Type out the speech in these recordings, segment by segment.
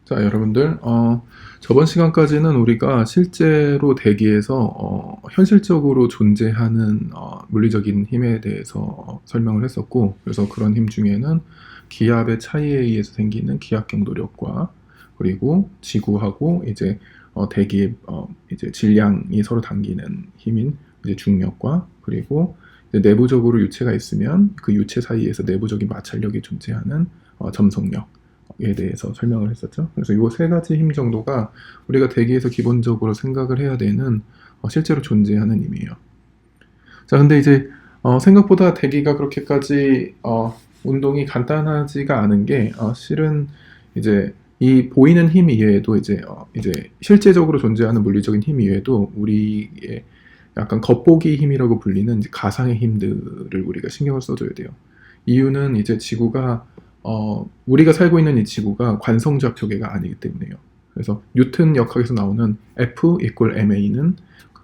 자, 여러분들, 저번 시간까지는 우리가 실제로 대기에서 현실적으로 존재하는 물리적인 힘에 대해서 설명을 했었고, 그래서 그런 힘 중에는 기압의 차이에 의해서 생기는 기압경 도력과 그리고 지구하고 이제 대기의 이제 질량이 서로 당기는 힘인 이제 중력과 그리고 이제 내부적으로 유체가 있으면 그 유체 사이에서 내부적인 마찰력이 존재하는 점성력에 대해서 설명을 했었죠. 그래서 이 세 가지 힘 정도가 우리가 대기에서 기본적으로 생각을 해야 되는 실제로 존재하는 힘이에요. 자, 근데 이제 생각보다 대기가 그렇게까지 운동이 간단하지가 않은 게 실은 이제 이 보이는 힘 이외에도 이제 실제적으로 존재하는 물리적인 힘 이외에도 우리의 약간 겉보기 힘이라고 불리는 이제 가상의 힘들을 우리가 신경을 써줘야 돼요. 이유는 이제 지구가 우리가 살고 있는 이 지구가 관성좌표계가 아니기 때문에요. 그래서 뉴턴 역학에서 나오는 F equal ma는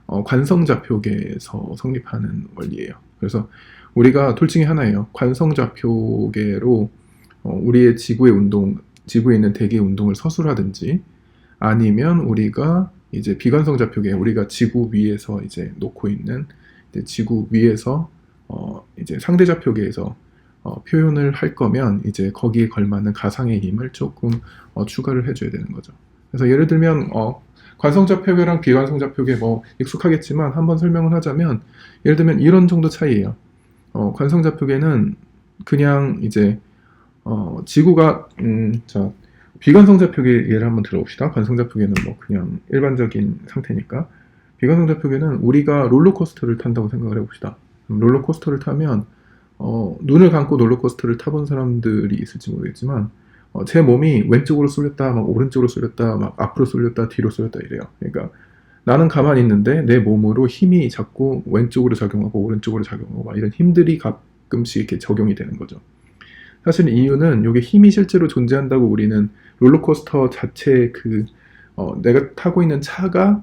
관성좌표계에서 성립하는 원리예요. 그래서 우리가 둘 중에 하나예요. 관성좌표계로 우리의 지구의 운동, 지구에 있는 대기의 운동을 서술하든지 아니면 우리가 이제 비관성좌표계, 우리가 지구 위에서 이제 놓고 있는 이제 지구 위에서 이제 상대좌표계에서 표현을 할 거면 이제 거기에 걸맞는 가상의 힘을 조금 추가를 해줘야 되는 거죠. 그래서 예를 들면 관성좌표계랑 비관성좌표계 뭐 익숙하겠지만 한번 설명을 하자면 예를 들면 이런 정도 차이예요. 관성좌표계는 그냥 이제 지구가 자 비관성좌표계 예를 한번 들어봅시다. 관성좌표계는 뭐 그냥 일반적인 상태니까 비관성좌표계는 우리가 롤러코스터를 탄다고 생각을 해봅시다. 롤러코스터를 타면 눈을 감고 롤러코스터를 타본 사람들이 있을지 모르겠지만 제 몸이 왼쪽으로 쏠렸다, 막 오른쪽으로 쏠렸다, 막 앞으로 쏠렸다, 뒤로 쏠렸다 이래요. 그러니까 나는 가만히 있는데 내 몸으로 힘이 자꾸 왼쪽으로 작용하고 오른쪽으로 작용하고 막 이런 힘들이 가끔씩 이렇게 적용이 되는 거죠. 사실 이유는 이게 힘이 실제로 존재한다고 우리는 롤러코스터 자체 내가 타고 있는 차가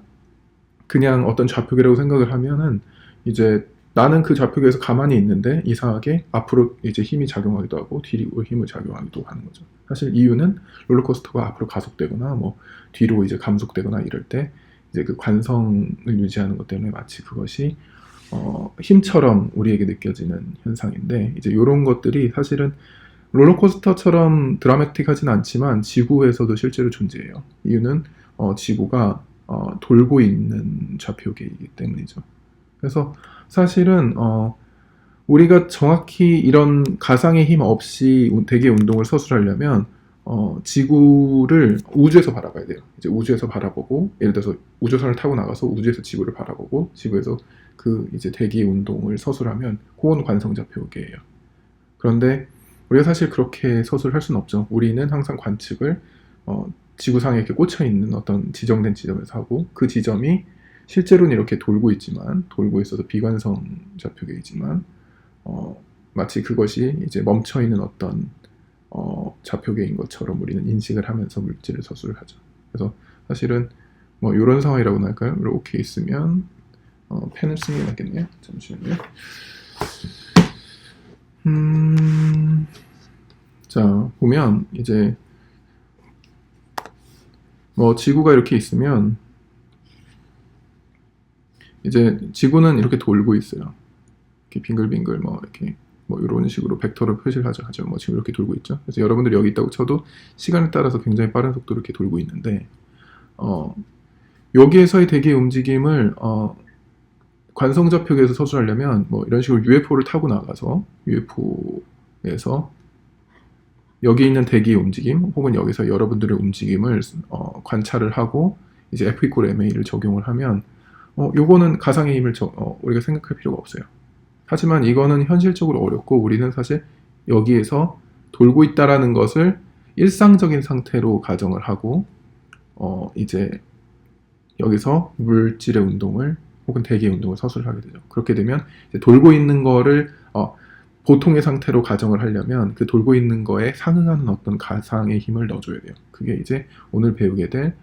그냥 어떤 좌표계라고 생각을 하면은 이제 나는 그 좌표계에서 가만히 있는데 이상하게 앞으로 이제 힘이 작용하기도 하고 뒤로 힘을 작용하기도 하는 거죠. 사실 이유는 롤러코스터가 앞으로 가속되거나 뭐 뒤로 이제 감속되거나 이럴 때 이제 그 관성을 유지하는 것 때문에 마치 그것이 힘처럼 우리에게 느껴지는 현상인데 이제 이런 것들이 사실은 롤러코스터처럼 드라마틱하진 않지만 지구에서도 실제로 존재해요. 이유는 지구가 돌고 있는 좌표계이기 때문이죠. 그래서 사실은 우리가 정확히 이런 가상의 힘 없이 대기의 운동을 서술하려면 지구를 우주에서 바라봐야 돼요. 이제 우주에서 바라보고 예를 들어서 우주선을 타고 나가서 우주에서 지구를 바라보고 지구에서 그 이제 대기의 운동을 서술하면 그건 관성좌표계예요. 그런데 우리가 사실 그렇게 서술할 수는 없죠. 우리는 항상 관측을 지구상에 이렇게 꽂혀 있는 어떤 지정된 지점에서 하고 그 지점이 실제로는 이렇게 돌고 있지만 돌고 있어서 비관성 좌표계이지만 마치 그것이 이제 멈춰 있는 어떤 좌표계인 것처럼 우리는 인식을 하면서 물질을 서술을 하죠. 그래서 사실은 뭐 이런 상황이라고나 할까요? 이렇게 있으면 펜을 쓰는 게 낫겠네요. 잠시만요. 자, 보면 이제 뭐 지구가 이렇게 있으면 이제 지구는 이렇게 돌고 있어요. 이렇게 빙글빙글 뭐 이렇게 뭐 이런 식으로 벡터로 표시를 하죠. 뭐 지금 이렇게 돌고 있죠. 그래서 여러분들이 여기 있다고 쳐도 시간에 따라서 굉장히 빠른 속도로 이렇게 돌고 있는데 여기에서의 대기의 움직임을 관성좌표계에서 서술하려면 뭐 이런 식으로 UFO를 타고 나가서 UFO에서 여기 있는 대기의 움직임 혹은 여기서 여러분들의 움직임을 관찰을 하고 이제 F equal ma를 적용을 하면 요거는 가상의 힘을 우리가 생각할 필요가 없어요. 하지만 이거는 현실적으로 어렵고 우리는 사실 여기에서 돌고 있다라는 것을 일상적인 상태로 가정을 하고 이제 여기서 물질의 운동을 혹은 대기의 운동을 서술을 하게 되죠. 그렇게 되면 이제 돌고 있는 거를 보통의 상태로 가정을 하려면 그 돌고 있는 거에 상응하는 어떤 가상의 힘을 넣어줘야 돼요. 그게 이제 오늘 배우게 될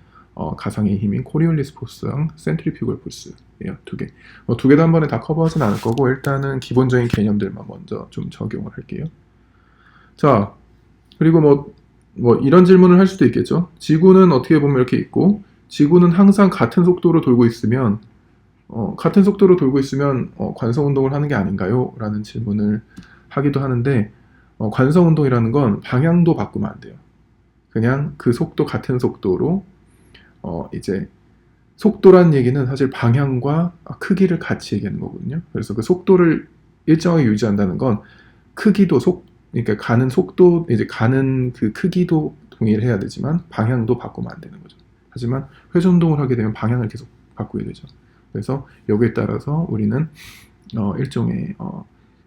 가상의 힘인 코리올리스 포스랑 센트리퓨걸 포스예요. 두 개. 두 개도 한 번에 다 커버하진 않을 거고 일단은 기본적인 개념들만 먼저 좀 적용을 할게요. 자, 그리고 뭐 뭐 이런 질문을 할 수도 있겠죠. 지구는 어떻게 보면 이렇게 있고, 지구는 항상 같은 속도로 돌고 있으면 같은 속도로 돌고 있으면 관성 운동을 하는 게 아닌가요? 라는 질문을 하기도 하는데, 관성 운동이라는 건 방향도 바꾸면 안 돼요. 그냥 그 속도 같은 속도로 이제 속도란 얘기는 사실 방향과 크기를 같이 얘기하는 거거든요. 그래서 그 속도를 일정하게 유지한다는 건 크기도 그러니까 가는 속도, 이제 가는 그 크기도 동일해야 되지만 방향도 바꾸면 안 되는 거죠. 하지만 회전 운동을 하게 되면 방향을 계속 바꾸게 되죠. 그래서 여기에 따라서 우리는 일종의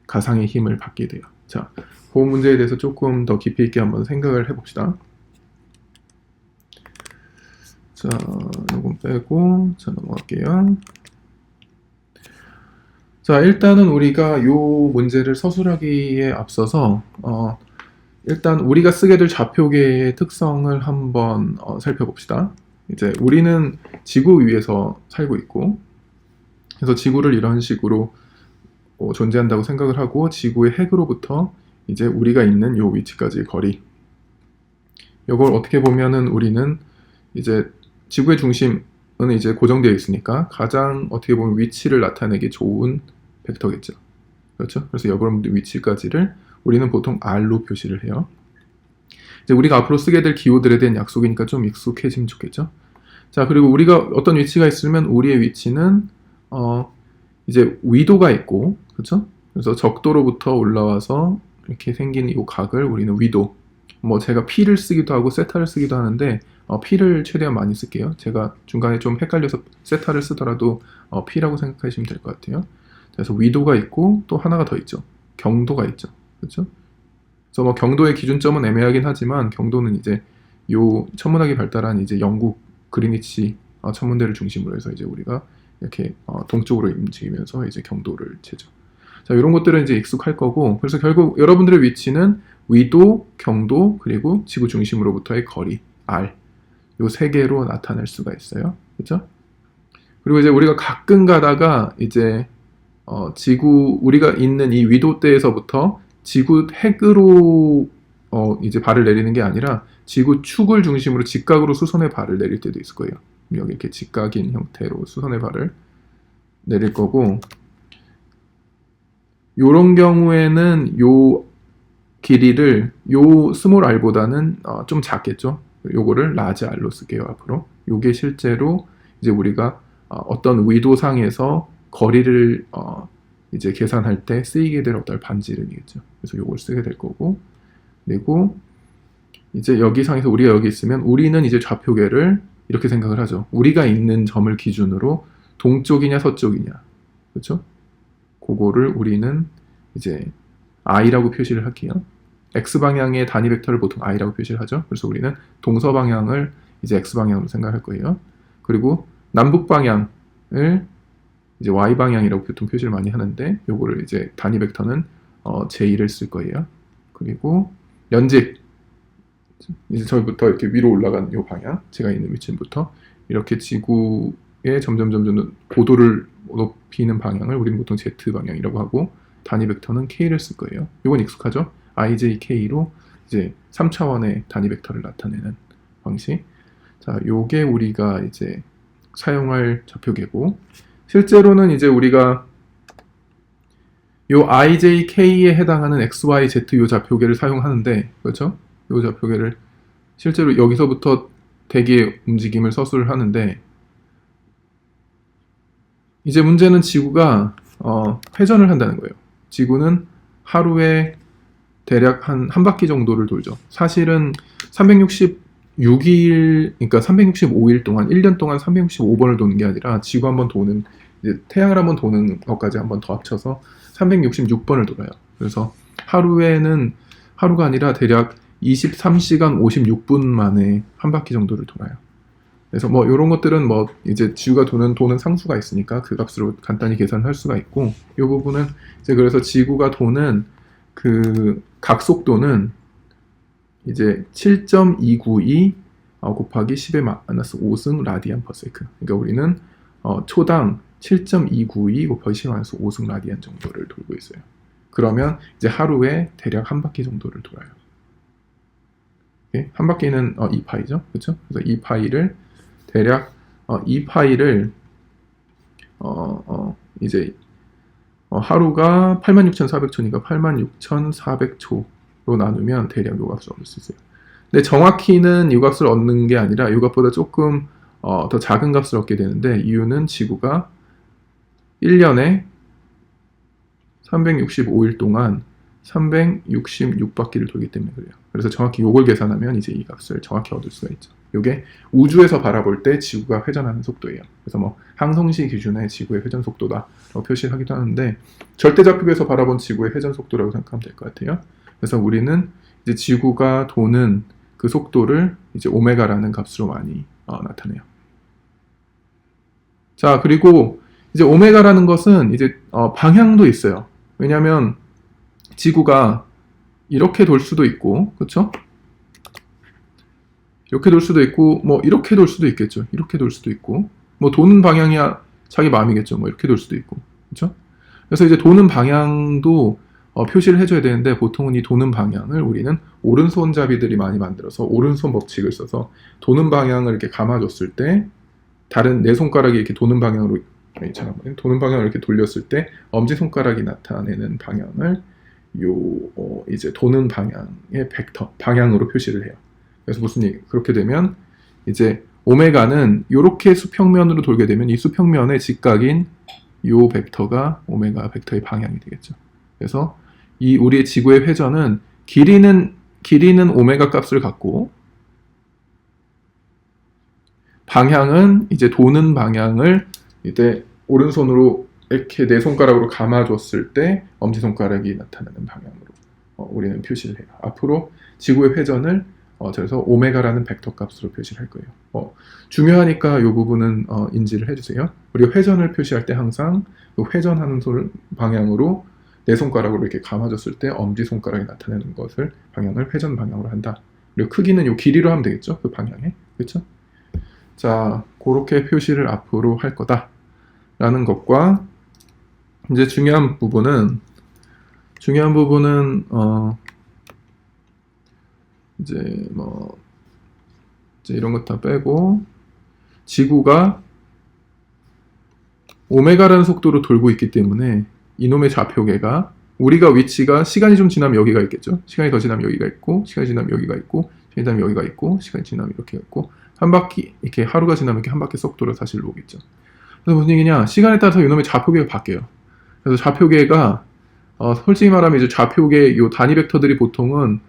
가상의 힘을 받게 돼요. 자, 그 문제에 대해서 조금 더 깊이 있게 한번 생각을 해봅시다. 자, 요건 빼고 자 넘어갈게요. 자, 일단은 우리가 요 문제를 서술하기에 앞서서 일단 우리가 쓰게 될 좌표계의 특성을 한번 살펴봅시다. 이제 우리는 지구 위에서 살고 있고, 그래서 지구를 이런 식으로 존재한다고 생각을 하고, 지구의 핵으로부터 이제 우리가 있는 요 위치까지의 거리, 이걸 어떻게 보면은 우리는 이제 지구의 중심은 이제 고정되어 있으니까 가장 어떻게 보면 위치를 나타내기 좋은 벡터겠죠. 그렇죠? 그래서 여러분들 위치까지를 우리는 보통 R로 표시를 해요. 이제 우리가 앞으로 쓰게 될 기호들에 대한 약속이니까 좀 익숙해지면 좋겠죠. 자, 그리고 우리가 어떤 위치가 있으면 우리의 위치는 이제 위도가 있고, 그렇죠? 그래서 적도로부터 올라와서 이렇게 생긴 이 각을 우리는 위도, 뭐 제가 P를 쓰기도 하고 세타를 쓰기도 하는데 P를 최대한 많이 쓸게요. 제가 중간에 좀 헷갈려서 세타를 쓰더라도 P라고 생각하시면 될 것 같아요. 그래서 위도가 있고 또 하나가 더 있죠. 경도가 있죠. 그렇죠? 그래서 뭐 경도의 기준점은 애매하긴 하지만 경도는 이제 요 천문학이 발달한 이제 영국 그리니치 천문대를 중심으로 해서 이제 우리가 이렇게 동쪽으로 움직이면서 이제 경도를 재죠. 자, 이런 것들은 이제 익숙할 거고, 그래서 결국 여러분들의 위치는 위도, 경도, 그리고 지구 중심으로부터의 거리 R, 요 세 개로 나타낼 수가 있어요. 그렇죠? 그리고 이제 우리가 가끔 가다가 이제 지구, 우리가 있는 이 위도대에서부터 지구 핵으로 이제 발을 내리는 게 아니라 지구 축을 중심으로 직각으로 수선의 발을 내릴 때도 있을 거예요. 여기 이렇게 직각인 형태로 수선의 발을 내릴 거고, 요런 경우에는 요 길이를 요 스몰 r보다는 좀 작겠죠. 요거를 라지 r로 쓸게요. 앞으로 요게 실제로 이제 우리가 어떤 위도상에서 거리를 이제 계산할 때 쓰이게 될 어떤 반지 이름이겠죠. 그래서 요걸 쓰게 될 거고, 그리고 이제 여기 상에서 우리가 여기 있으면 우리는 이제 좌표계를 이렇게 생각을 하죠. 우리가 있는 점을 기준으로 동쪽이냐 서쪽이냐, 그렇죠? 그거를 우리는 이제 i라고 표시를 할게요. x방향의 단위 벡터를 보통 i라고 표시를 하죠. 그래서 우리는 동서방향을 이제 x방향으로 생각할 거예요. 그리고 남북방향을 이제 y방향이라고 보통 표시를 많이 하는데, 요거를 이제 단위 벡터는 j1을 쓸 거예요. 그리고 연직, 이제 저희부터 이렇게 위로 올라가는 요 방향, 제가 있는 위치부터 이렇게 지구의 점점 고도를 높이는 방향을 우리는 보통 z 방향이라고 하고, 단위 벡터는 k를 쓸 거예요. 이건 익숙하죠? ijk로 이제 3차원의 단위 벡터를 나타내는 방식. 자, 요게 우리가 이제 사용할 좌표계고, 실제로는 이제 우리가 요 ijk에 해당하는 xyz 요 좌표계를 사용하는데, 그렇죠? 요 좌표계를 실제로 여기서부터 대기의 움직임을 서술을 하는데, 이제 문제는 지구가 회전을 한다는 거예요. 지구는 하루에 대략 한 바퀴 정도를 돌죠. 사실은 366일, 그러니까 365일 동안, 1년 동안 365번을 도는 게 아니라 지구 한번 도는, 이제 태양을 한번 도는 것까지 한번 더 합쳐서 366번을 돌아요. 그래서 하루가 아니라 대략 23시간 56분 만에 한 바퀴 정도를 돌아요. 그래서 뭐 이런 것들은 뭐 이제 지구가 도는 상수가 있으니까 그 값으로 간단히 계산할 수가 있고, 이 부분은 이제 그래서 지구가 도는 그 각속도는 이제 7.292 곱하기 10의 마이너스 5승 라디안 퍼 세컨드. 그러니까 우리는 초당 7.292 곱하기 10의 마이너스 5승 라디안 정도를 돌고 있어요. 그러면 이제 하루에 대략 한 바퀴 정도를 돌아요. 한 바퀴는 2파이죠. 그렇죠? 그래서 2파이를 대략 2파이를 이제 하루가 86,400초니까 86,400초로 나누면 대략 요 값을 얻을 수 있어요. 근데 정확히는 이 값을 얻는 게 아니라 이 값보다 조금 더 작은 값을 얻게 되는데, 이유는 지구가 1년에 365일 동안 366바퀴를 돌기 때문에 그래요. 그래서 정확히 요걸 계산하면 이제 이 값을 정확히 얻을 수가 있죠. 요게 우주에서 바라볼 때 지구가 회전하는 속도예요. 그래서 뭐 항성시 기준의 지구의 회전 속도다라고 표시하기도 하는데, 절대좌표에서 바라본 지구의 회전 속도라고 생각하면 될 것 같아요. 그래서 우리는 이제 지구가 도는 그 속도를 이제 오메가라는 값으로 많이 나타내요. 자, 그리고 이제 오메가라는 것은 이제 방향도 있어요. 왜냐하면 지구가 이렇게 돌 수도 있고, 그렇죠? 이렇게 돌 수도 있고, 뭐 이렇게 돌 수도 있겠죠. 이렇게 돌 수도 있고, 뭐 도는 방향이야 자기 마음이겠죠. 뭐 이렇게 돌 수도 있고, 그렇죠? 그래서 이제 도는 방향도 표시를 해줘야 되는데, 보통은 이 도는 방향을 우리는 오른손잡이들이 많이 만들어서 오른손 법칙을 써서 도는 방향을 이렇게 감아줬을 때, 다른 내 손가락이 이렇게 도는 방향으로, 도는 방향을 이렇게 돌렸을 때 엄지손가락이 나타내는 방향을 이제 도는 방향의 벡터, 방향으로 표시를 해요. 그래서 무슨 얘기, 그렇게 되면 이제 오메가는 이렇게 수평면으로 돌게 되면 이 수평면의 직각인 요 벡터가 오메가 벡터의 방향이 되겠죠. 그래서 이 우리의 지구의 회전은 길이는 오메가 값을 갖고, 방향은 이제 도는 방향을 이제 오른손으로 이렇게 내 손가락으로 감아줬을 때 엄지손가락이 나타나는 방향으로 우리는 표시를 해요. 앞으로 지구의 회전을 그래서 오메가라는 벡터 값으로 표시를 할 거예요. 중요하니까 이 부분은 인지를 해주세요. 우리가 회전을 표시할 때 항상 그 회전하는 방향으로 내 손가락으로 이렇게 감아줬을 때 엄지손가락이 나타내는 것을 방향을 회전 방향으로 한다. 그리고 크기는 이 길이로 하면 되겠죠. 그 방향에. 그렇죠? 자, 그렇게 표시를 앞으로 할 거다라는 것과, 이제 중요한 부분은 이제 이런 것 다 빼고, 지구가 오메가라는 속도로 돌고 있기 때문에 이놈의 좌표계가, 우리가 위치가 시간이 좀 지나면 여기가 있겠죠. 시간이 더 지나면 여기가 있고, 시간이 지나면 여기가 있고, 시간이 지나면 여기가 있고, 시간이 지나면 이렇게 있고, 한 바퀴, 이렇게 하루가 지나면 이렇게 한 바퀴 속도로 다시 오겠죠. 그래서 무슨 얘기냐, 시간에 따라서 이놈의 좌표계가 바뀌어요. 그래서 좌표계가 솔직히 말하면 이제 좌표계 요 단위 벡터들이 보통은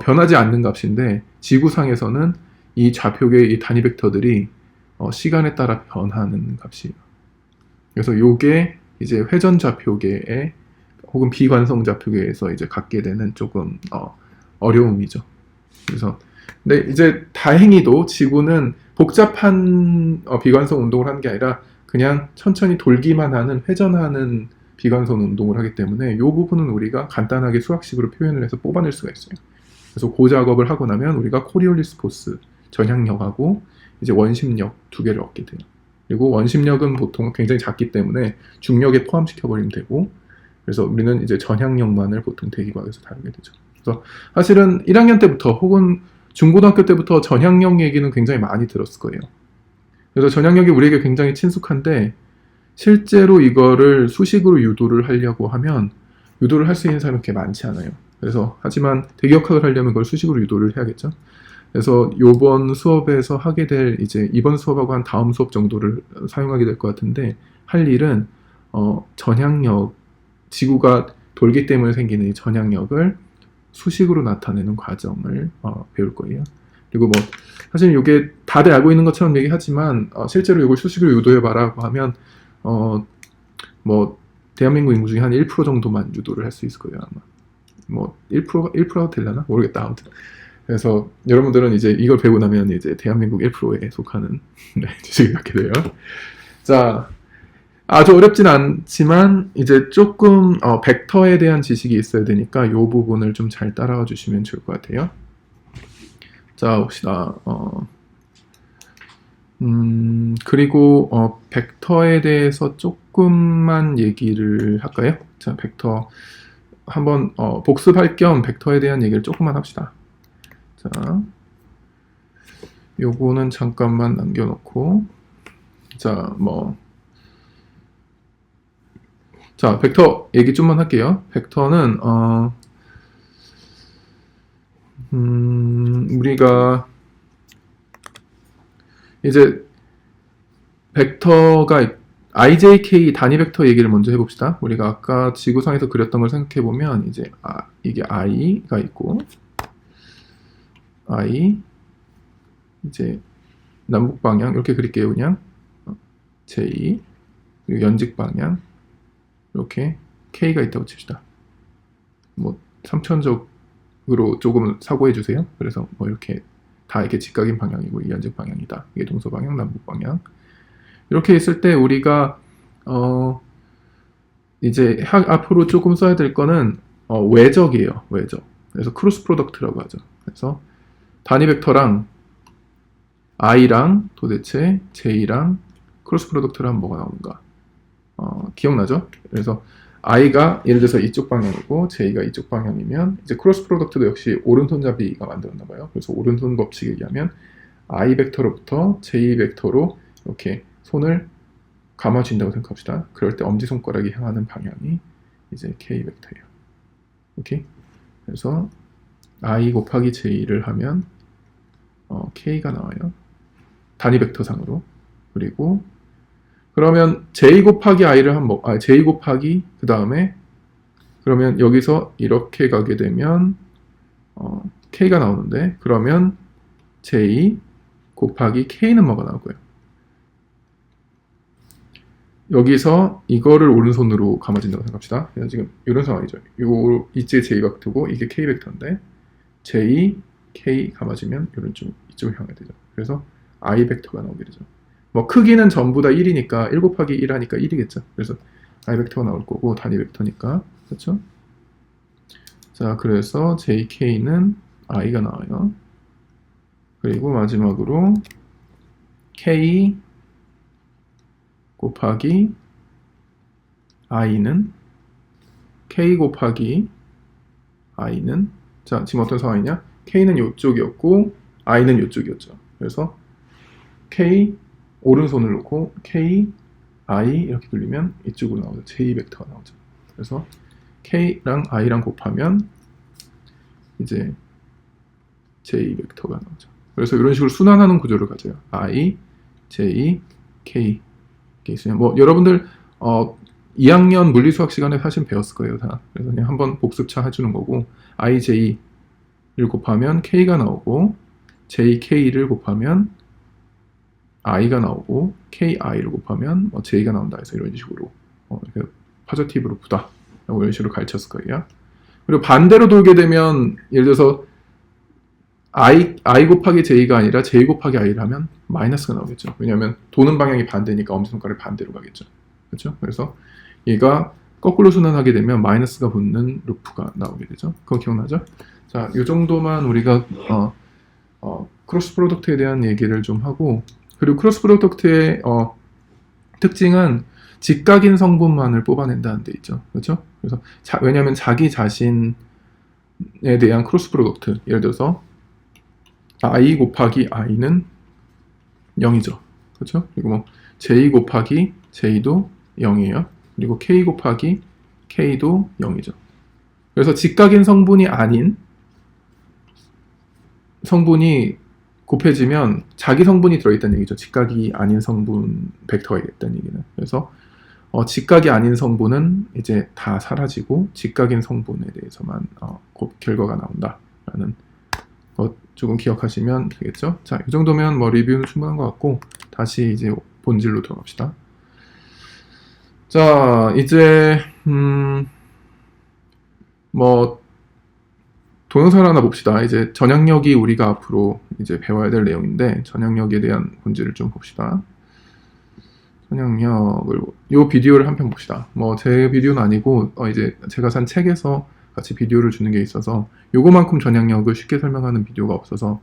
변하지 않는 값인데, 지구상에서는 이 좌표계 이 단위 벡터들이 시간에 따라 변하는 값이에요. 그래서 요게 이제 회전 좌표계에 혹은 비관성 좌표계에서 이제 갖게 되는 조금 어려움이죠. 그래서 근데 이제 다행히도 지구는 복잡한 비관성 운동을 하는 게 아니라 그냥 천천히 돌기만 하는, 회전하는 비관성 운동을 하기 때문에 이 부분은 우리가 간단하게 수학식으로 표현을 해서 뽑아낼 수가 있어요. 그래서 그 작업을 하고 나면 우리가 코리올리스 포스, 전향력하고 이제 원심력 두 개를 얻게 돼요. 그리고 원심력은 보통 굉장히 작기 때문에 중력에 포함시켜버리면 되고, 그래서 우리는 이제 전향력만을 보통 대기과학에서 다루게 되죠. 그래서 사실은 1학년 때부터 혹은 중고등학교 때부터 전향력 얘기는 굉장히 많이 들었을 거예요. 그래서 전향력이 우리에게 굉장히 친숙한데, 실제로 이거를 수식으로 유도를 하려고 하면 유도를 할 수 있는 사람이 그렇게 많지 않아요. 그래서 하지만 대기역학을 하려면 그걸 수식으로 유도를 해야겠죠. 그래서 이번 수업에서 하게 될, 이제 이번 수업하고 한 다음 수업 정도를 사용하게 될 것 같은데, 할 일은 전향력, 지구가 돌기 때문에 생기는 이 전향력을 수식으로 나타내는 과정을 배울 거예요. 그리고 뭐 사실 이게 다들 알고 있는 것처럼 얘기하지만 실제로 이걸 수식으로 유도해봐라고 하면 뭐 대한민국 인구 중에 한 1% 정도만 유도를 할 수 있을 거예요. 아마 뭐 1%가 되려나 모르겠다. 아무튼 그래서 여러분들은 이제 이걸 배우고 나면 이제 대한민국 1%에 속하는 지식을 갖게 돼요. 자, 아주 어렵진 않지만 이제 조금 벡터에 대한 지식이 있어야 되니까 이 부분을 좀 잘 따라와 주시면 좋을 것 같아요. 자, 봅시다. 그리고 벡터에 대해서 조금만 얘기를 할까요? 자, 벡터 한번 복습할 겸 벡터에 대한 얘기를 조금만 합시다. 자, 요거는 잠깐만 남겨놓고, 자, 자, 벡터 얘기 좀만 할게요. 벡터는, 우리가 이제 벡터가 IJK 단위 벡터 얘기를 먼저 해봅시다. 우리가 아까 지구상에서 그렸던 걸 생각해보면 이제 이게 I가 있고 I 이제 남북 방향 이렇게 그릴게요. 그냥 J 그리고 연직 방향 이렇게 K가 있다고 칩시다. 뭐 삼천적으로 조금 사고해 주세요. 그래서 뭐 이렇게 다 이렇게 직각인 방향이고 이 연직 방향이다. 이게 동서 방향, 남북 방향. 이렇게 있을 때 우리가 이제 앞으로 조금 써야 될 거는 외적이에요. 외적. 그래서 크로스 프로덕트라고 하죠. 그래서 단위 벡터랑 i랑 도대체 j랑 크로스 프로덕트를 하면 뭐가 나오는가? 기억나죠? 그래서 i가 예를 들어서 이쪽 방향이고 j가 이쪽 방향이면 이제 크로스 프로덕트도 역시 오른손잡이가 만들었나 봐요. 그래서 오른손 법칙에 의하면 i 벡터로부터 j 벡터로 이렇게 손을 감아준다고 생각합시다. 그럴 때 엄지손가락이 향하는 방향이 이제 k 벡터예요. 오케이? 그래서 i 곱하기 j를 하면 k가 나와요. 단위 벡터상으로. 그리고 그러면 j 곱하기 i를 하면 j 곱하기 그 다음에 그러면 여기서 이렇게 가게 되면 k가 나오는데 그러면 j 곱하기 k는 뭐가 나오고요? 여기서 이거를 오른손으로 감아진다고 생각합시다. 그래서 지금 이런 상황이죠. 이쪽에 j가 벡터고 이게 k 벡터인데 j, k 감아지면 이쪽으로 향하게 되죠. 그래서 i 벡터가 나오게 되죠. 뭐 크기는 전부 다 1이니까 1 곱하기 1 하니까 1이겠죠. 그래서 i 벡터가 나올 거고 단위 벡터니까 그렇죠? 자, 그래서 jk는 i가 나와요. 그리고 마지막으로 k 곱하기 i는 k 곱하기 i는 자 지금 어떤 상황이냐? k는 이쪽이었고 i는 이쪽이었죠. 그래서 k 오른손을 놓고 k i 이렇게 돌리면 이쪽으로 나오죠. j 벡터가 나오죠. 그래서 k랑 i랑 곱하면 이제 j 벡터가 나오죠. 그래서 이런 식으로 순환하는 구조를 가져요. i, j, k 있으면 뭐 여러분들 2학년 물리수학 시간에 사실 배웠을 거예요 다. 그래서 그냥 한번 복습차 해주는 거고 i, j를 곱하면 k가 나오고 j, k를 곱하면 i가 나오고 k, i를 곱하면 j가 나온다 해서 이런 식으로 이렇게 파저티브로 푸다 이런 식으로 가르쳤을 거예요. 그리고 반대로 돌게 되면 예를 들어서 i 곱하기 j가 아니라 j 곱하기 i를 하면 마이너스가 나오겠죠. 왜냐하면 도는 방향이 반대니까 엄지손가락이 반대로 가겠죠. 그렇죠? 그래서 얘가 거꾸로 순환하게 되면 마이너스가 붙는 루프가 나오게 되죠. 그거 기억나죠? 자, 이 정도만 우리가 크로스 프로덕트에 대한 얘기를 좀 하고 그리고 크로스 프로덕트의 특징은 직각인 성분만을 뽑아낸다는 데 있죠. 그렇죠? 그래서 왜냐하면 자기 자신에 대한 크로스 프로덕트 예를 들어서 i 곱하기 i는 0이죠. 그렇죠? 그리고 뭐 j 곱하기 j도 0이에요. 그리고 k 곱하기 k도 0이죠. 그래서 직각인 성분이 아닌 성분이 곱해지면 자기 성분이 들어있다는 얘기죠. 직각이 아닌 성분 벡터가 있다는 얘기는. 그래서 직각이 아닌 성분은 이제 다 사라지고 직각인 성분에 대해서만 결과가 나온다라는 것 조금 기억하시면 되겠죠. 자, 이 정도면 뭐 리뷰는 충분한 것 같고 다시 이제 본질로 들어갑시다. 자, 이제 뭐 동영상을 하나 봅시다. 이제 전향력이 우리가 앞으로 이제 배워야 될 내용인데 전향력에 대한 본질을 좀 봅시다. 전향력을 요 비디오를 한 편 봅시다. 뭐 제 비디오는 아니고 이제 제가 산 책에서 같이 비디오를 주는 게 있어서 요거만큼 전향력을 쉽게 설명하는 비디오가 없어서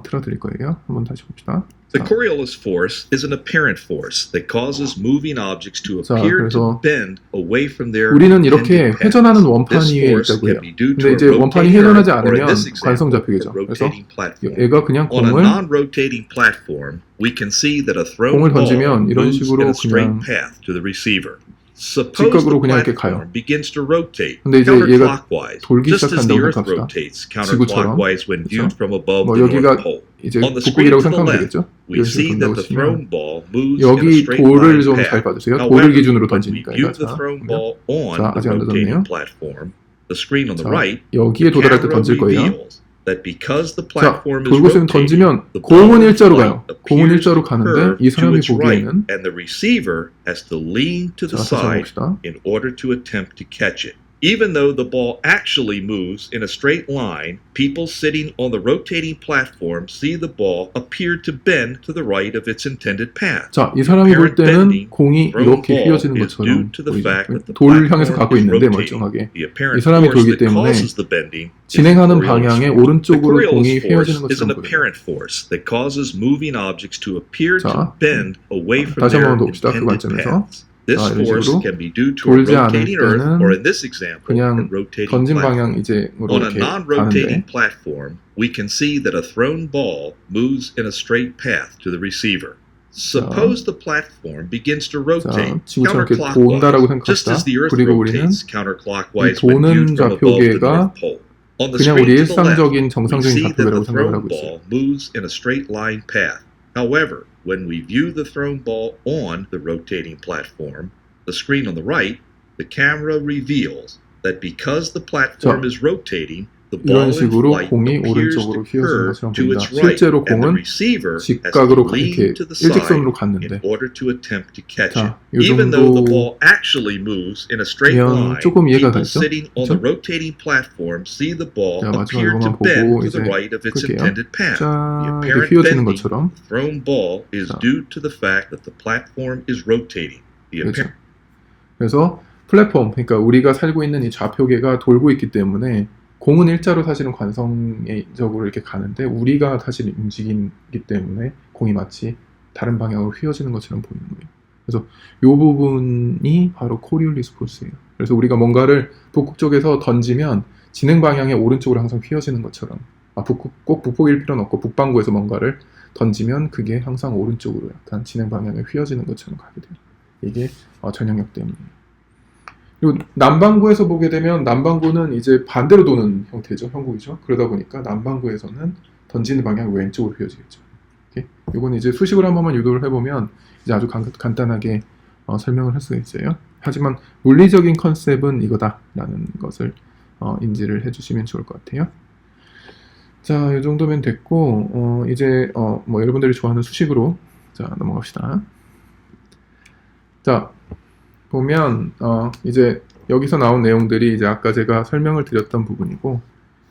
틀어드릴 거예요. 한번 다시 봅시다. The 자, Coriolis force is an apparent force that causes moving objects to 자, appear 그래서 to bend away from their 우리는 이렇게 intended paths. 회전하는 원판 This 위에 force 있다고 해요. can be due to 근데 a 이제 원판이 rotating 회전하지 earth, or in 않으면 this example, 관성좌표겠죠. a 그래서 rotating platform. 얘가 그냥 On a 공을 non-rotating platform, we can see that a thrown 공을 ball 던지면 이런 moves in 식으로 a straight 그냥 path to the receiver. Suppose 직각으로 the 그냥 이렇게 가요. platform begins to rotate 근데 이제 얘가 counterclockwise, 돌기 just as the 시작한다고 Earth 생각합시다. rotates 지구처럼. counterclockwise when viewed 그렇죠? from above 뭐 the 여기가 North Pole. 이제 On the screen 북극이라고 to the 생각하면 left, 되겠죠? we 이런 see 식으로 that 본다고 the thrown 치면 ball moves in a 여기 straight 돌을 line 좀 잘 path. 봐주세요. 돌을 However, 기준으로 when we 던지니까 view 얘가 the 자, thrown 보면 ball on 자, the 아직 안 rotating 던졌네요. platform, the screen on the 자, right, 여기에 the 도달할 때 camera 던질 거예요. reveals that because the 자, platform is 돌고 있으면 rotating, 던지면 the ball 공은 in 일자로 flight 가요. 공은 appears 일자로 to 가는데 curve 이 to 사람이 its right, 보기에는 and the receiver has to lean to 자, the 다시 한번 side 봅시다. in order to attempt to catch it. Even though the ball actually moves in a straight line, people sitting on the rotating platform see the ball appear to bend to the right of its intended path. 자, 이 사람이 볼 때는 공이 Thrown 이렇게 ball 휘어지는 is 것처럼 due to the 보이죠. fact that the 돌 향해서 platform 가고 is 있는데 rotating. 멀쩡하게 The 이 apparent 사람이 force 돌기 that 때문에 causes the bending is the 진행하는 Coriolis 방향의 force. The 오른쪽으로 공이 Coriolis 휘어지는 force is an 것처럼 보여요. apparent force that causes moving objects to appear 자, to bend away from 다시 their 한번 더 봅시다. 그 intended 관점에서. paths. This 자, 이런 force 식으로 can be due to a 돌지 않을 rotating earth, 때는 or in this example, a 그냥 rotating 던진 platform. 방향 이제로 On a 이렇게 non-rotating 가는데 platform, we can see that a thrown ball moves in a straight path to the receiver. Suppose the platform begins to rotate 자, 지구처럼 이렇게 돈다라고 counterclockwise, just 생각합시다. as the Earth 그리고 우리는 rotates counterclockwise 이 when 도는 viewed from above the 좌표계가 North Pole. On the 그냥 screen 우리 to the left, 일상적인 we 정상적인 see that 좌표계라고 the 생각을 thrown 하고 있어요. ball moves in a straight line path. However, when we view the thrown ball on the rotating platform, the screen on the right, the camera reveals that because the platform 자, is rotating, the ball 이런 in 식으로 flight 공이 appears 오른쪽으로 to 휘어지는 curve 것처럼 to 보인다. its right, 실제로 and the 공은 receiver has to 직각으로 lean 이렇게 to the side 일직선으로 in 갔는데 order to attempt to catch 자, it. 이 Even though the 정도 ball actually moves in a straight 면 line, 조금 이해가 people 가죠? sitting on the 그렇죠? rotating platform see the ball 자, 마지막 appear to 이거만 bend 보고 to the 이제 right of its 끌게요. intended path. 자, The 이게 apparent 휘어지는 bending 것처럼 of the thrown ball is 자, due to the fact that the platform is rotating. The 그렇죠. apparent 그래서 플랫폼, 그러니까 우리가 살고 있는 이 좌표계가 돌고 있기 때문에 공은 일자로 사실은 관성적으로 이렇게 가는데 우리가 사실 움직이기 때문에 공이 마치 다른 방향으로 휘어지는 것처럼 보이는 거예요. 그래서 이 부분이 바로 코리올리스 포스예요. 그래서 우리가 뭔가를 북극 쪽에서 던지면 진행 방향의 오른쪽으로 항상 휘어지는 것처럼 꼭 북극일 필요는 없고 북반구에서 뭔가를 던지면 그게 항상 오른쪽으로 약간 진행 방향에 휘어지는 것처럼 가게 돼요. 이게 전형력 때문이에요. 그리고 남반구에서 보게 되면 남반구는 이제 반대로 도는 형태죠. 형국이죠. 그러다 보니까 남반구에서는 던지는 방향이 왼쪽으로 휘어지겠죠. 이건 이제 수식으로 한 번만 유도를 해보면 이제 아주 간단하게 설명을 할 수가 있어요. 하지만 물리적인 컨셉은 이거다라는 것을 인지를 해주시면 좋을 것 같아요. 자, 이 정도면 됐고 이제 뭐 여러분들이 좋아하는 수식으로 자 넘어갑시다. 자, 보면 이제 여기서 나온 내용들이 이제 아까 제가 설명을 드렸던 부분이고,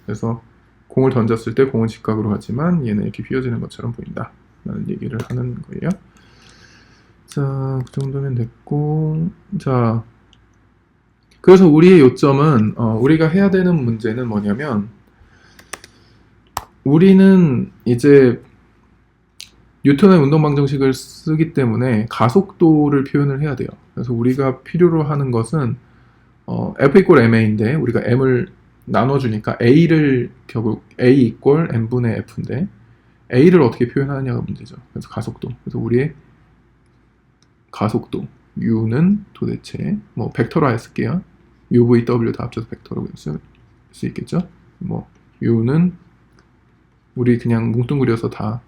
그래서 공을 던졌을 때 공은 직각으로 가지만 얘는 이렇게 휘어지는 것처럼 보인다 라는 얘기를 하는 거예요. 자, 그 정도면 됐고, 자, 그래서 우리의 요점은 우리가 해야 되는 문제는 뭐냐면, 우리는 이제 뉴턴의 운동방정식을 쓰기 때문에 가속도를 표현을 해야 돼요. 그래서 우리가 필요로 하는 것은 F 이퀄 MA인데 우리가 M을 나눠주니까 A를 결국 A 이퀄 M분의 F인데 A를 어떻게 표현하느냐가 문제죠. 그래서 가속도. 그래서 우리의 가속도 U는 도대체 뭐 벡터로 쓸게요. UV, W 다 합쳐서 벡터로 쓸 수 있겠죠. 뭐 U는 우리 그냥 뭉뚱그려서 다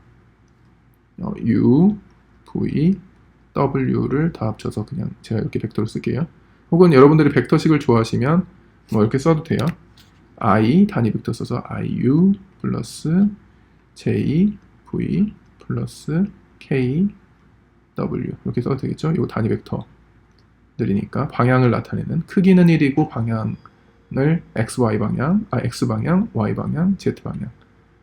U, V, W를 다 합쳐서 그냥 제가 이렇게 벡터로 쓸게요. 혹은 여러분들이 벡터식을 좋아하시면 뭐 이렇게 써도 돼요. I 단위 벡터 써서 IU 플러스 J, V 플러스 K, W 이렇게 써도 되겠죠. 이거 단위 벡터들이니까 방향을 나타내는 크기는 1이고 방향을 X 방향, Y 방향, Z 방향을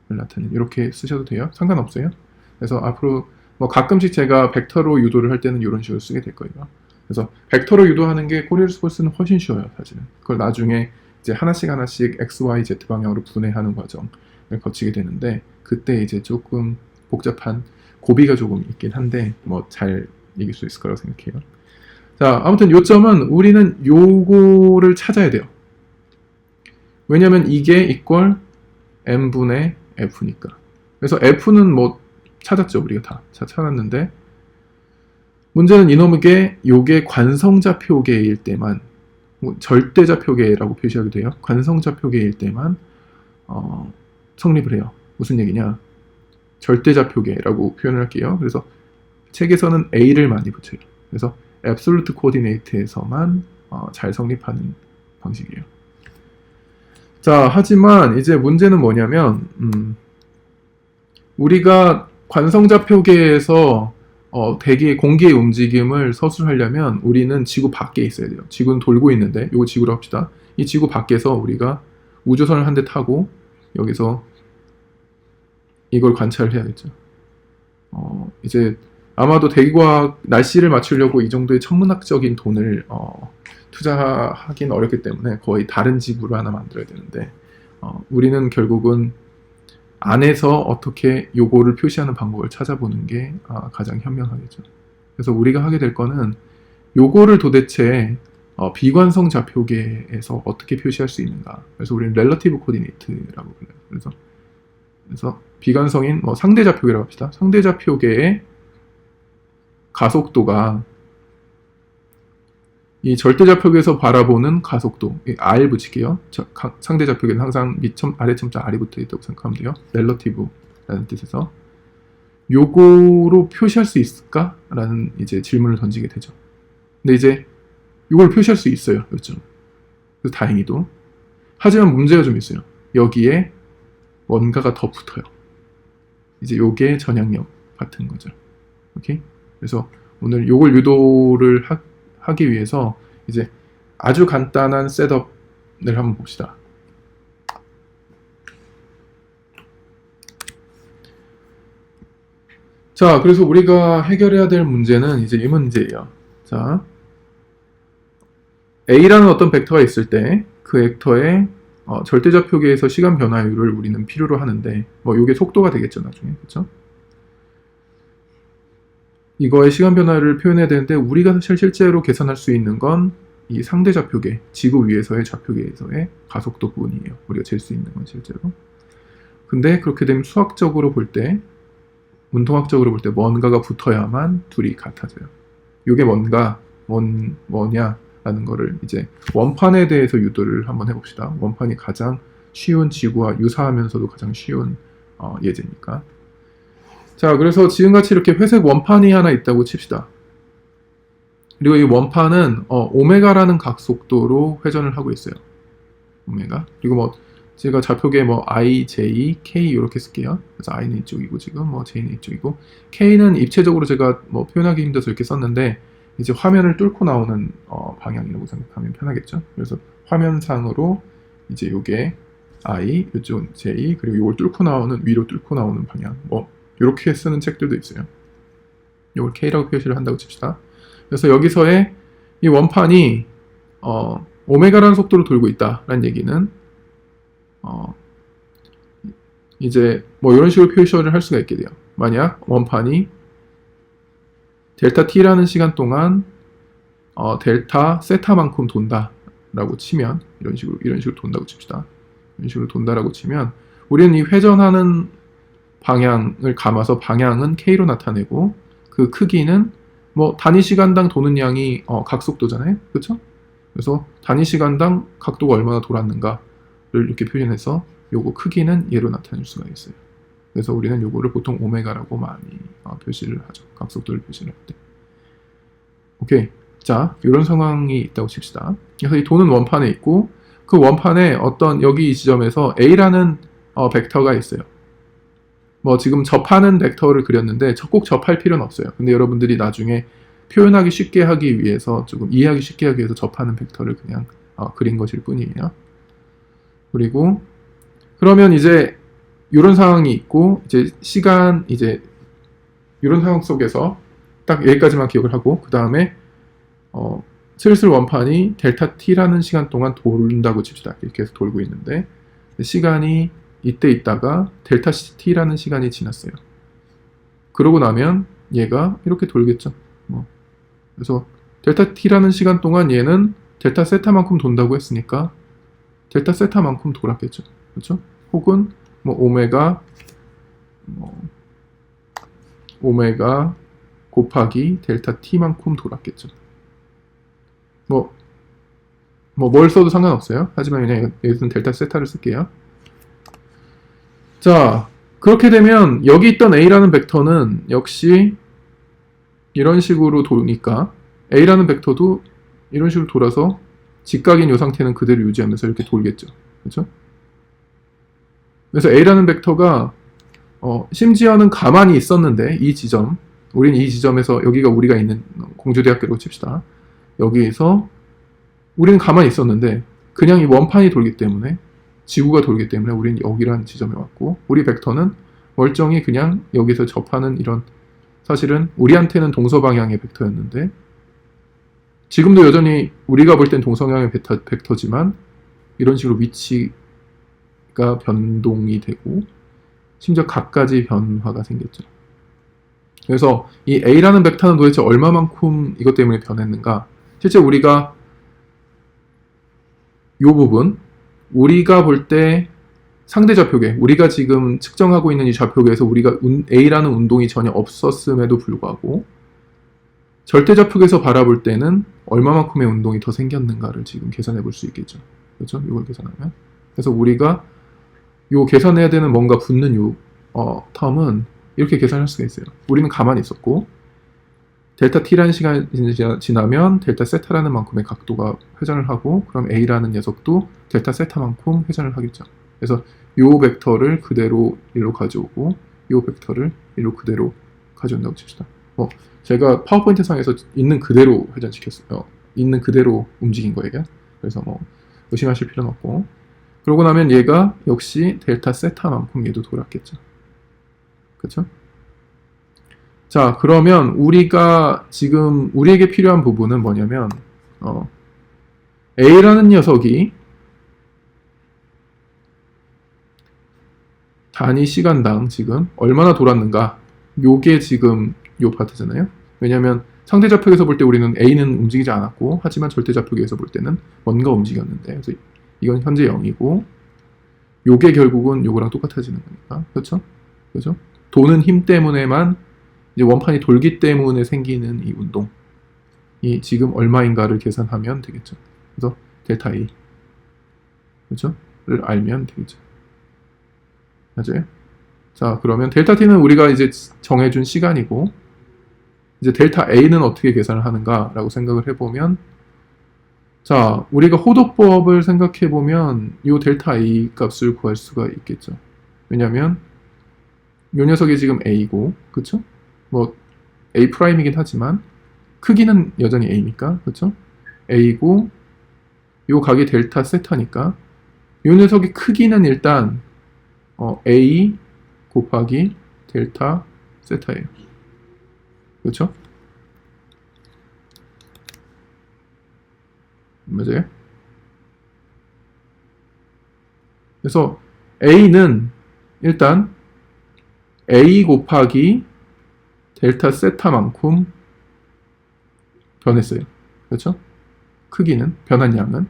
나타내는 이렇게 쓰셔도 돼요. 상관없어요. 그래서 앞으로 뭐 가끔씩 제가 벡터로 유도를 할 때는 이런 식으로 쓰게 될 거예요. 그래서 벡터로 유도하는 게 코리올리스 포스는 훨씬 쉬워요, 사실은. 그걸 나중에 이제 하나씩 X, Y, Z 방향으로 분해하는 과정, 거치게 되는데 그때 이제 조금 복잡한 고비가 조금 있긴 한데 뭐 잘 이길 수 있을 거라고 생각해요. 자, 아무튼 요점은 우리는 요거를 찾아야 돼요. 왜냐면 이게 이퀄 n분의 f니까. 그래서 f는 뭐 찾았죠. 우리가 다 찾았는데 문제는 이놈에게 요게 관성자표계일 때만 뭐 절대자표계라고 표시하게 돼요. 관성자표계일 때만 성립을 해요. 무슨 얘기냐? 절대자표계라고 표현을 할게요. 그래서 책에서는 A를 많이 붙여요. 그래서 absolute coordinate에서만 잘 성립하는 방식이에요. 자, 하지만 이제 문제는 뭐냐면 우리가 관성자표계에서 대기 공기의 움직임을 서술하려면 우리는 지구 밖에 있어야 돼요. 지구는 돌고 있는데 이거 지구로 합시다. 이 지구 밖에서 우리가 우주선을 한 대 타고 여기서 이걸 관찰을 해야겠죠. 이제 아마도 대기과학 날씨를 맞추려고 이 정도의 천문학적인 돈을 투자하긴 어렵기 때문에 거의 다른 지구를 하나 만들어야 되는데 우리는 결국은 안에서 어떻게 요거를 표시하는 방법을 찾아보는 게 가장 현명하겠죠. 그래서 우리가 하게 될 거는 요거를 도대체 비관성 좌표계에서 어떻게 표시할 수 있는가. 그래서 우리는 렐러티브 코디네이트라고 불러요. 그래서 비관성인 상대 좌표계라고 합시다. 상대 좌표계의 가속도가 이 절대좌표계에서 바라보는 가속도, R 붙일게요. 상대좌표계는 항상 밑점, 아래점자 R이 붙어 있다고 생각하면 돼요. 렐러티브라는 뜻에서 요거로 표시할 수 있을까? 라는 이제 질문을 던지게 되죠. 근데 이제 이걸 표시할 수 있어요. 요즘. 그래서 다행히도. 하지만 문제가 좀 있어요. 여기에 뭔가가 더 붙어요. 이제 요게 전향력 같은 거죠. 오케이? 그래서 오늘 요걸 유도를 하기 위해서 이제 아주 간단한 셋업을 한번 봅시다. 자, 그래서 우리가 해결해야 될 문제는 이제 이 문제예요. 자, A라는 어떤 벡터가 있을 때 그 벡터의 절대좌표계에서 시간 변화율을 우리는 필요로 하는데 뭐 이게 속도가 되겠죠, 나중에. 그렇죠? 이거의 시간 변화를 표현해야 되는데 우리가 사실 실제로 계산할 수 있는 건 이 상대 좌표계, 지구 위에서의 좌표계에서의 가속도 부분이에요. 우리가 잴 수 있는 건 실제로. 근데 그렇게 되면 수학적으로 볼 때, 운동학적으로 볼 때 뭔가가 붙어야만 둘이 같아져요. 이게 뭐냐라는 거를 이제 원판에 대해서 유도를 한번 해봅시다. 원판이 가장 쉬운 지구와 유사하면서도 가장 쉬운 예제니까. 자, 그래서 지금같이 이렇게 회색 원판이 하나 있다고 칩시다. 그리고 이 원판은 오메가라는 각속도로 회전을 하고 있어요. 오메가. 그리고 뭐 제가 좌표계 I, J, K 이렇게 쓸게요. 그래서 I는 이쪽이고 지금 J는 이쪽이고 K는 입체적으로 제가 표현하기 힘들어서 이렇게 썼는데 이제 화면을 뚫고 나오는 방향이라고 생각하면 편하겠죠. 그래서 화면상으로 이제 요게 I, 이쪽은 J, 그리고 요걸 뚫고 나오는 위로 뚫고 나오는 방향. 이렇게 쓰는 책들도 있어요. 이걸 K라고 표시를 한다고 칩시다. 그래서 여기서의 이 원판이 오메가라는 속도로 돌고 있다라는 얘기는 이제 이런 식으로 표시를 할 수가 있게 돼요. 만약 원판이 델타 t라는 시간 동안 델타 세타만큼 돈다라고 치면 이런 식으로 돈다고 칩시다. 이런 식으로 돈다라고 치면 우리는 이 회전하는 방향을 감아서 방향은 K로 나타내고 그 크기는 단위 시간당 도는 양이 각속도잖아요. 그렇죠? 그래서 단위 시간당 각도가 얼마나 돌았는가를 이렇게 표현해서 요거 크기는 얘로 나타낼 수가 있어요. 그래서 우리는 요거를 보통 오메가라고 많이 표시를 하죠. 각속도를 표시를 할 때. 오케이. 자, 이런 상황이 있다고 칩시다. 그래서 이 도는 원판에 있고 그 원판에 어떤 여기 이 지점에서 A라는 벡터가 있어요. 지금 접하는 벡터를 그렸는데 꼭 접할 필요는 없어요. 근데 여러분들이 나중에 표현하기 쉽게 하기 위해서 조금 이해하기 쉽게 하기 위해서 접하는 벡터를 그냥 그린 것일 뿐이에요. 그리고 그러면 이제 이런 상황이 있고 이제 시간 이제 이런 상황 속에서 딱 여기까지만 기억을 하고 그 다음에 슬슬 원판이 델타 t라는 시간 동안 돌린다고 칩시다. 이렇게 해서 돌고 있는데 시간이 이때 있다가 델타 t라는 시간이 지났어요. 그러고 나면 얘가 이렇게 돌겠죠. 그래서 델타 t라는 시간 동안 얘는 델타 세타만큼 돈다고 했으니까 델타 세타만큼 돌았겠죠. 그렇죠? 혹은 오메가 곱하기 델타 t만큼 돌았겠죠. 뭘 써도 상관없어요. 하지만 그냥 여기서는 델타 세타를 쓸게요. 자, 그렇게 되면 여기 있던 a라는 벡터는 역시 이런 식으로 도니까 a라는 벡터도 이런 식으로 돌아서 직각인 이 상태는 그대로 유지하면서 이렇게 돌겠죠. 그렇죠? 그래서 a라는 벡터가 심지어는 가만히 있었는데 이 지점, 우리는 이 지점에서 여기가 우리가 있는 공주대학교라고 칩시다. 여기에서 우리는 가만히 있었는데 그냥 이 원판이 돌기 때문에 지구가 돌기 때문에 우리는 여기라는 지점에 왔고 우리 벡터는 멀쩡히 그냥 여기서 접하는 이런 사실은 우리한테는 동서방향의 벡터였는데 지금도 여전히 우리가 볼 땐 동서방향의 벡터지만 이런 식으로 위치가 변동이 되고 심지어 각까지 변화가 생겼죠. 그래서 이 a라는 벡터는 도대체 얼마만큼 이것 때문에 변했는가? 실제 우리가 이 부분 우리가 볼 때 상대 좌표계, 우리가 지금 측정하고 있는 이 좌표계에서 우리가 a라는 운동이 전혀 없었음에도 불구하고 절대 좌표계에서 바라볼 때는 얼마만큼의 운동이 더 생겼는가를 지금 계산해 볼 수 있겠죠. 그렇죠? 이걸 계산하면. 그래서 우리가 요 계산해야 되는 뭔가 붙는 요 텀은 이렇게 계산할 수가 있어요. 우리는 가만히 있었고 델타 t라는 시간이 지나면 델타 세타라는 만큼의 각도가 회전을 하고 그럼 a라는 녀석도 델타 세타만큼 회전을 하겠죠. 그래서 요 벡터를 그대로 일로 가져오고 요 벡터를 일로 그대로 가져온다고 칩시다. 제가 파워포인트 상에서 있는 그대로 회전시켰어요. 있는 그대로 움직인 거예요. 그래서 의심하실 필요는 없고 그러고 나면 얘가 역시 델타 세타만큼 얘도 돌았겠죠. 그렇죠? 자, 그러면 우리가 지금 우리에게 필요한 부분은 뭐냐면 a라는 녀석이 단위 시간당 지금 얼마나 돌았는가 요게 지금 요 파트잖아요. 왜냐하면 상대 좌표계에서 볼 때 우리는 a는 움직이지 않았고 하지만 절대 좌표계에서 볼 때는 뭔가 움직였는데 그래서 이건 현재 0이고 요게 결국은 요거랑 똑같아지는 거니까 그렇죠? 그렇죠? 도는 힘 때문에만 이제 원판이 돌기 때문에 생기는 이 운동이 지금 얼마인가를 계산하면 되겠죠. 그래서 델타 A 그렇죠?를 알면 되겠죠. 맞아요? 자, 그러면 델타 T는 우리가 이제 정해준 시간이고 이제 델타 A는 어떻게 계산을 하는가라고 생각을 해보면 자, 우리가 호도법을 생각해보면 이 델타 A 값을 구할 수가 있겠죠. 왜냐면 이 녀석이 지금 A고 그쵸? A 프라임이긴 하지만 크기는 여전히 A니까 그쵸? A고 요 각이 델타 세타니까 이 녀석의 크기는 일단 A 곱하기 델타 세타예요. 그렇죠? 맞아요? 그래서 A는 일단 A 곱하기 델타 세타만큼 변했어요. 그렇죠? 크기는, 변한 양은.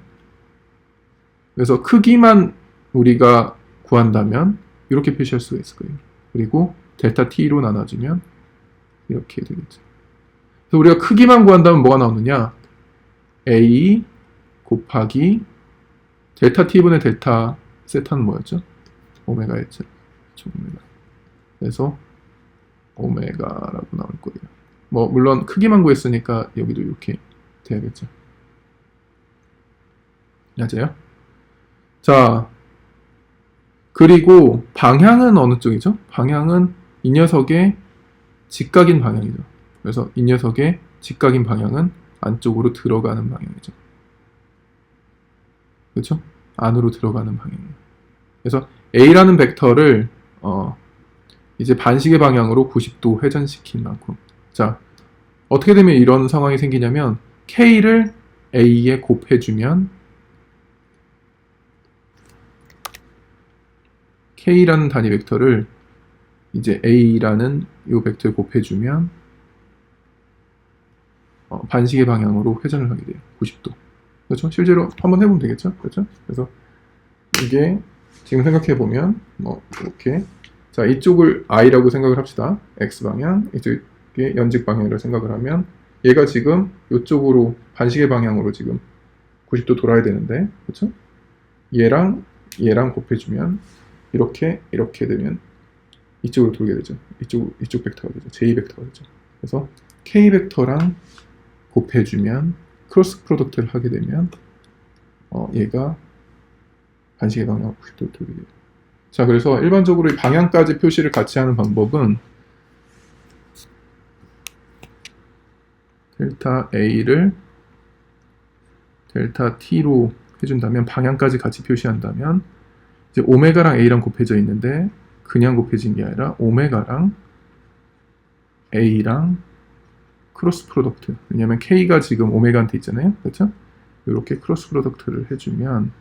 그래서 크기만 우리가 구한다면 이렇게 표시할 수가 있을 거예요. 그리고 델타 t로 나눠주면 이렇게 되겠죠. 그래서 우리가 크기만 구한다면 뭐가 나오느냐? a 곱하기 델타 t분의 델타 세타는 뭐였죠? 오메가였죠. 오메가. 그래서 오메가라고 나올 거예요. 물론 크기만 구했으니까 여기도 이렇게 돼야겠죠. 맞아요? 자, 그리고 방향은 어느 쪽이죠? 방향은 이 녀석의 직각인 방향이죠. 그래서 이 녀석의 직각인 방향은 안쪽으로 들어가는 방향이죠. 그렇죠? 안으로 들어가는 방향이에요. 그래서 A라는 벡터를 이제 반시계 방향으로 90도 회전시킨 만큼. 자, 어떻게 되면 이런 상황이 생기냐면 K를 A에 곱해주면 K라는 단위 벡터를 이제 A라는 이 벡터에 곱해주면 반시계 방향으로 회전을 하게 돼요. 90도. 그렇죠? 실제로 한번 해보면 되겠죠? 그렇죠? 그래서 이게 지금 생각해보면 이렇게 자, 이쪽을 I라고 생각을 합시다. X방향, 이쪽에 연직 방향이라고 생각을 하면 얘가 지금 이쪽으로 반시계 방향으로 지금 90도 돌아야 되는데, 그렇죠? 얘랑 곱해주면 이렇게 되면 이쪽으로 돌게 되죠. 이쪽 벡터가 되죠. J 벡터가 되죠. 그래서 K 벡터랑 곱해주면 크로스 프로덕트를 하게 되면 얘가 반시계 방향으로 90도로 돌게 돼요. 자, 그래서 일반적으로 이 방향까지 표시를 같이 하는 방법은 델타 A를 델타 T로 해준다면, 방향까지 같이 표시한다면 이제 오메가랑 A랑 곱해져 있는데 그냥 곱해진 게 아니라 오메가랑 A랑 크로스 프로덕트, 왜냐면 K가 지금 오메가한테 있잖아요. 그렇죠? 이렇게 크로스 프로덕트를 해주면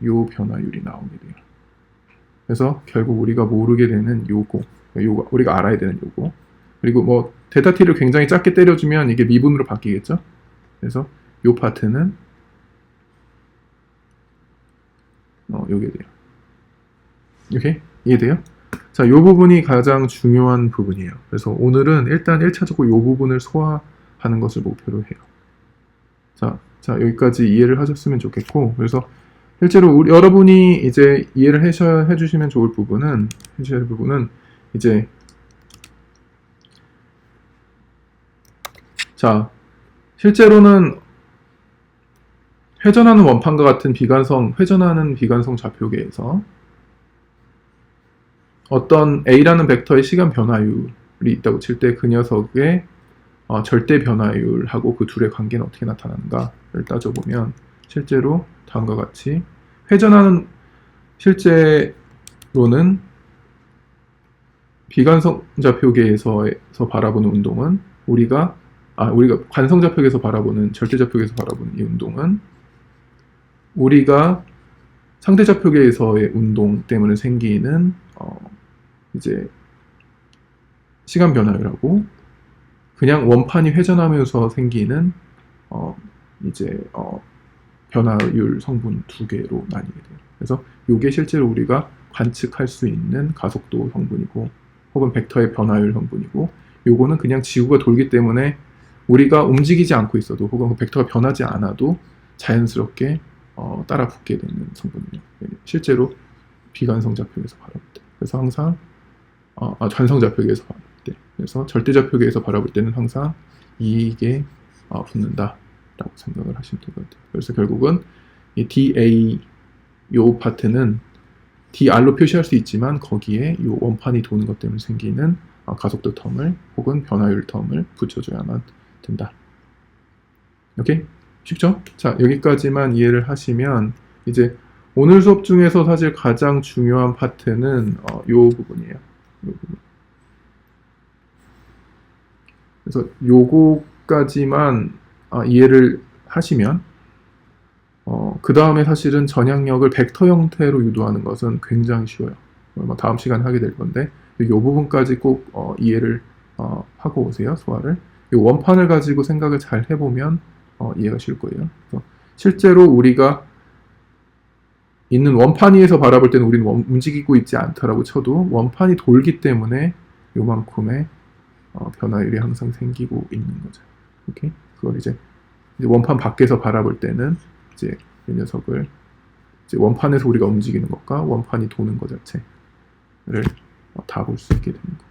요 변화율이 나오게 돼요. 그래서 결국 우리가 모르게 되는 요거 우리가 알아야 되는 요거, 그리고 뭐 데타 t를 굉장히 작게 때려주면 이게 미분으로 바뀌겠죠. 그래서 요 파트는 요게 돼요. 이렇게 이해돼요? 자, 요 부분이 가장 중요한 부분이에요. 그래서 오늘은 일단 1차적으로 요 부분을 소화하는 것을 목표로 해요. 자, 여기까지 이해를 하셨으면 좋겠고, 그래서 실제로 여러분이 이제 이해를 해주시면 좋을 부분은, 이제, 자, 실제로는 회전하는 원판과 같은 회전하는 비관성 좌표계에서 어떤 A라는 벡터의 시간 변화율이 있다고 칠 때 그 녀석의 절대 변화율하고 그 둘의 관계는 어떻게 나타나는가를 따져보면 실제로 다음과 같이 실제로는 비관성 좌표계에서 바라보는 운동은 우리가 관성 좌표계에서 바라보는 절대 좌표계에서 바라보는 이 운동은 우리가 상대 좌표계에서의 운동 때문에 생기는 이제 시간 변화율하고 그냥 원판이 회전하면서 생기는 이제 변화율 성분 두 개로 나뉘게 돼요. 그래서 이게 실제로 우리가 관측할 수 있는 가속도 성분이고 혹은 벡터의 변화율 성분이고, 요거는 그냥 지구가 돌기 때문에 우리가 움직이지 않고 있어도 혹은 벡터가 변하지 않아도 자연스럽게 따라 붙게 되는 성분이에요. 실제로 비관성 좌표계에서 바라볼 때. 그래서 항상 관성 좌표계에서 바라볼 때. 그래서 절대 좌표계에서 바라볼 때는 항상 이게 붙는다라고 생각을 하시면 될 것 같아요. 그래서 결국은 이 DA 요 파트는 DR로 표시할 수 있지만 거기에 요 원판이 도는 것 때문에 생기는 가속도 텀을 혹은 변화율 텀을 붙여줘야만 된다. 오케이? 쉽죠? 자, 여기까지만 이해를 하시면 이제 오늘 수업 중에서 사실 가장 중요한 파트는 요 부분이에요. 요 부분. 그래서 요거까지만 이해를 하시면 그 다음에 사실은 전향력을 벡터 형태로 유도하는 것은 굉장히 쉬워요. 다음 시간에 하게 될 건데 이 부분까지 꼭 이해를 하고 오세요. 소화를. 이 원판을 가지고 생각을 잘 해보면 이해가 쉬울 거예요. 그래서 실제로 우리가 있는 원판 위에서 바라볼 때는 우리는 움직이고 있지 않다라고 쳐도 원판이 돌기 때문에 요만큼의 변화율이 항상 생기고 있는 거죠. 오케이? 그걸 이제 원판 밖에서 바라볼 때는 이제 이 녀석을 이제 원판에서 우리가 움직이는 것과 원판이 도는 것 자체를 다 볼 수 있게 되는 거.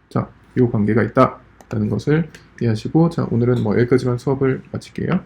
자, 요 관계가 있다라는 것을 이해하시고, 자, 오늘은 여기까지만 수업을 마칠게요.